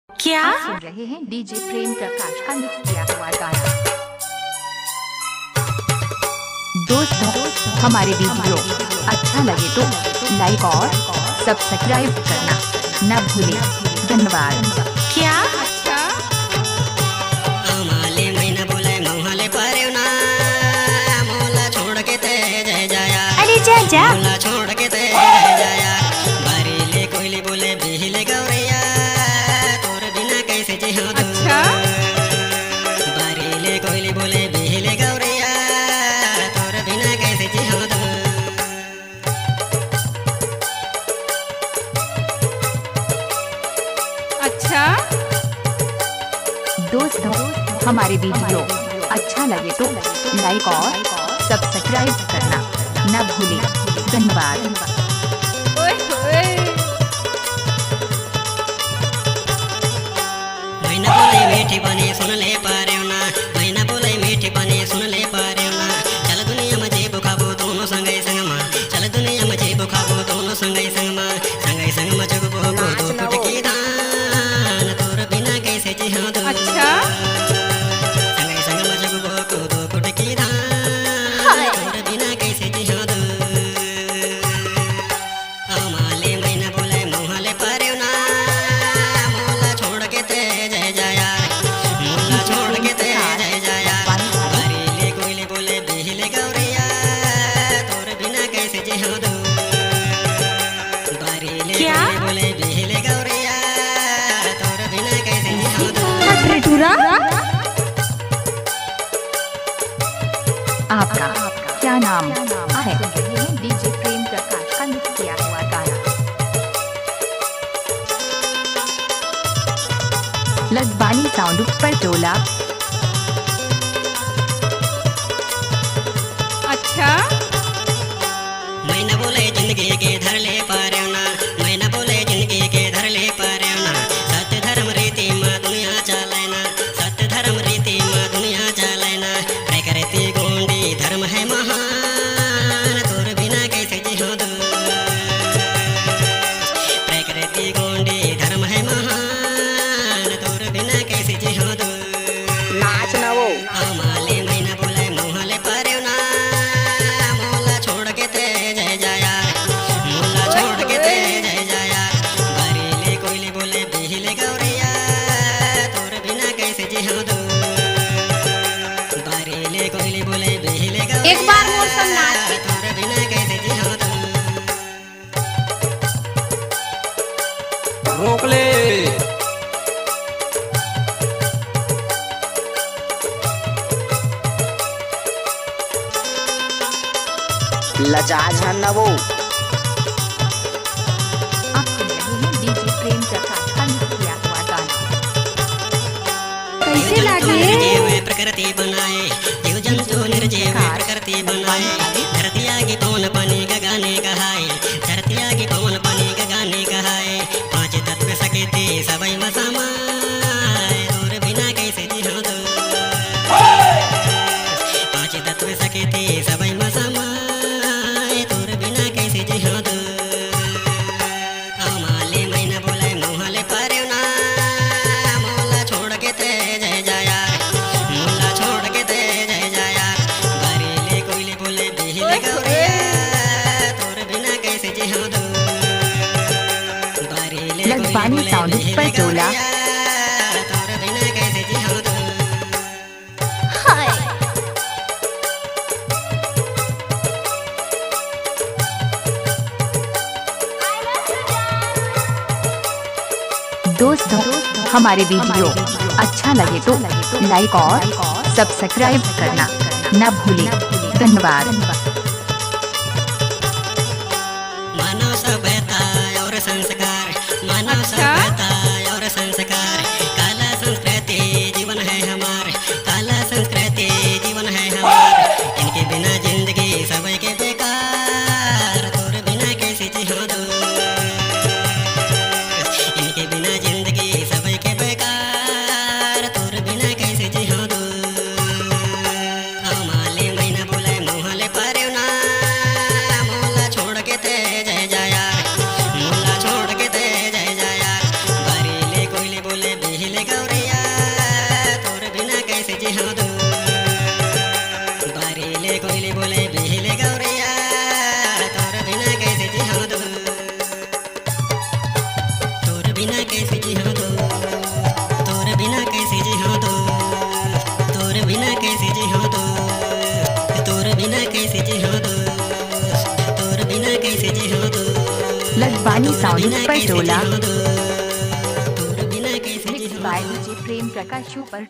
क्या आप सुन रहे हैं डीजे प्रेम प्रकाश का मिक्स किया हुआ गाना। दोस्तों, हमारे वीडियो अच्छा लगे तो लाइक और सब्सक्राइब करना न भूलें। धन्यवाद। क्या हमाले मैना बोले मोहले पारे ना मोला छोड़ के ते जय जाया। अरे जा मोला छोड़ के ते जय जाया। बारीले कोयले बोले बिहिले गौरैया तोर बिना कैसे जिहो दो। अच्छा। बारीले कोयले बोले बिहिले गौरैया तोर बिना कैसे जिहो दो। अच्छा दोस्तों, हमारे वीडियो अच्छा लगे तो लाइक और सब्सक्राइब करना न भूलें। धन्यवाद। मैना बोले मीठी बने सुन ले पारे ना। मैना बोले मीठी बने सुन ले पारे ना। चल दुनिया में जे बुखाबो दोनों संगै संग मा। चल दुनिया में जे बुखाबो दोनों संगै संग मा। संगै संग मा जग बो दो टुटकी धान तोर बिना कैसे जिहो दो। अच्छा संगै संग मा जग बो दो टुटकी धान तोर बिना कैसे जिहो दो। हमाले मैना बोले मोहले पारे ना मोला छोड़ के ते जय जाया। मोला छोड़ के ते जय जाया। बारीले कोयले बोले बिहिले गौरैया तोर बिना कैसे जिहो दो। बारीले क्या? कोयले बोले बिहिले गौरैया तोर बिना कैसे जिहो दो। आपका क्या नाम है? डीजे प्रेम प्रकाश का मिक्स किया हुआ गाना। लजबानी साउंड पर टोला। अच्छा मैना बोले जिंदगी के धर ले पारे ना। मैना बोले जिंदगी के धर ले पारे ना। सत्य धर्म रीति माँ दुनिया चाले ना। सत्य धर्म रीति माँ दुनिया चाले ना। प्रकृति गोंडी धर्म है महान तोर बिना कैसे जिहो दो। प्रकृति गोंडी धर्म है महान तोर बिना कैसे जिहो दो। नाच ना वो हमाले मैना बोले मोहले पारे ना मोला छोड़ के ते जय जाया। मोला छोड़ के ते जय जाया। बारीले कोयले बोले बिहिले गौरैया तोर बिना कैसे जिहो दो। बारीले कोयले बोले बिहिले गौरैया एक बार मोर संग नाच के। तोर बिना कैसे जिहो दो। रोक ले। लजाज है ना वो आप सुन रहे हैं डीजे प्रेम प्रकाश का मिक्स किया हुआ गाना। कैसे लागे? निर्जीव प्रकृति बनाए जीव जंतु निर्जीव प्रकृति बनाए। धरती आगे पवन पानी गगाने कहाए। धरती आगे पवन पानी गगाने कहाए। पांच तत्व सकेते सबई में समाए तोर बिना कैसे जिहो दो। पांच तत्व सकेते सबई में समाए तोर बिना कैसे जिहो दो। हमाले मैना बोले मोहले पारे ना मोला छोड़ के ते जय जाया। मोला छोड़ के ते जय जाया। बारीले कोयले बोले बिहिले गौरैया तोर बिना कैसे जिहो दो। बारीले कोयले लजबानी बोले साउंड बिहिले पर टोला। गौरैया तोर बिना कैसे जिहो दो। दोस्तों, हमारे वीडियो अच्छा लगे तो लाइक और सब्सक्राइब करना न भूलें। धन्यवाद। मानव सभ्यता और संस्कार। मानव सभ्यता और संस्कार। काला संस्कृति जीवन है हमार। काला संस्कृति जीवन है हमार। इनके बिना जिंदगी सबके के बेकार तोर बिना कैसे जिहो दो। इनके बिना जिंदगी सबके के बेकार तोर बिना कैसे जिहो दो। हमाले मैना बोले मोहले पारे ना मोला छोड़ के ते जय जाया। मोला छोड़ के ते जय जाया। बारी बोले बिहले गौरिया तोर बिना कैसे जी हाँ दो बारीले कोयले बोले बिहले गौरिया तोर बिना कैसे जी हाँ दो तोर बिना कैसे जी हाँ दो तोर बिना कैसे जी हाँ दो तोर बिना कैसे जी हाँ दो तोर बिना कैसे जी हाँ दो तोर बिना कैसे जी हाँ दो लखबानी साउंड पर टोला तोर बिना कैसे जी मिक्स हाँ बाय दो डीजे प्रेम प्रकाश पर